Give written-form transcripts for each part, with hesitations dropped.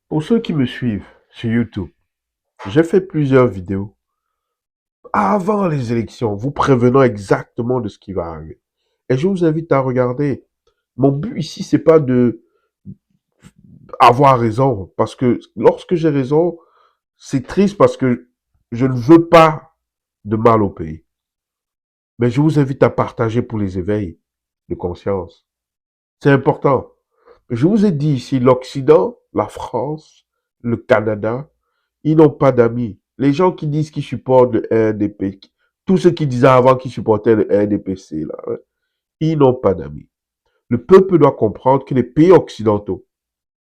Pour ceux qui me suivent sur YouTube, j'ai fait plusieurs vidéos avant les élections, vous prévenant exactement de ce qui va arriver. Et je vous invite à regarder. Mon but ici, c'est pas de avoir raison, parce que lorsque j'ai raison, c'est triste parce que je ne veux pas de mal au pays. Mais je vous invite à partager pour les éveils de conscience. C'est important. Je vous ai dit ici, l'Occident, la France, le Canada, ils n'ont pas d'amis. Les gens qui disent qu'ils supportent le RDP, tous ceux qui disaient avant qu'ils supportaient le RDPC, là, hein, ils n'ont pas d'amis. Le peuple doit comprendre que les pays occidentaux,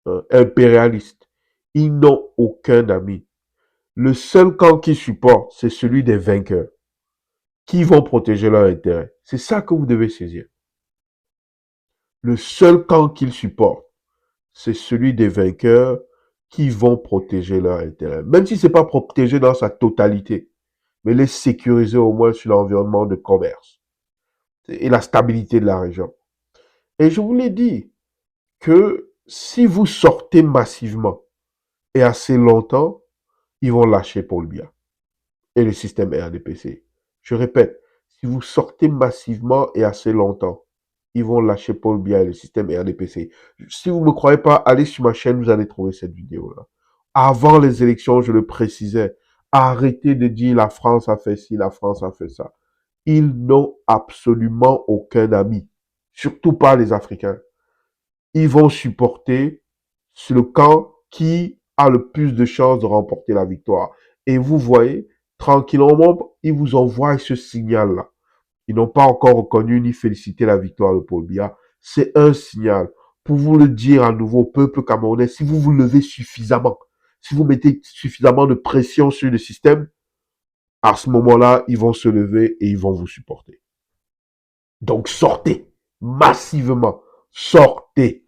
hein, impérialistes, ils n'ont aucun ami. Le seul camp qu'ils supportent, c'est celui des vainqueurs, qui vont protéger leurs intérêts. C'est ça que vous devez saisir. Le seul camp qu'ils supportent, c'est celui des vainqueurs qui vont protéger leurs intérêts. Même si c'est pas protégé dans sa totalité, mais les sécuriser au moins sur l'environnement de commerce et la stabilité de la région. Et je vous l'ai dit que si vous sortez massivement et assez longtemps, ils vont lâcher Paul Biya et le système RDPC. Je répète, si vous sortez massivement et assez longtemps, ils vont lâcher Paul Biya et le système RDPC. Si vous ne me croyez pas, allez sur ma chaîne, vous allez trouver cette vidéo-là. Avant les élections, je le précisais, arrêtez de dire la France a fait ci, la France a fait ça. Ils n'ont absolument aucun ami, surtout pas les Africains. Ils vont supporter le camp qui a le plus de chances de remporter la victoire. Et vous voyez, tranquillement, ils vous envoient ce signal-là. Ils n'ont pas encore reconnu ni félicité la victoire de Paul Biya. C'est un signal pour vous le dire à nouveau, peuple camerounais, si vous vous levez suffisamment, si vous mettez suffisamment de pression sur le système, à ce moment-là, ils vont se lever et ils vont vous supporter. Donc sortez massivement, sortez.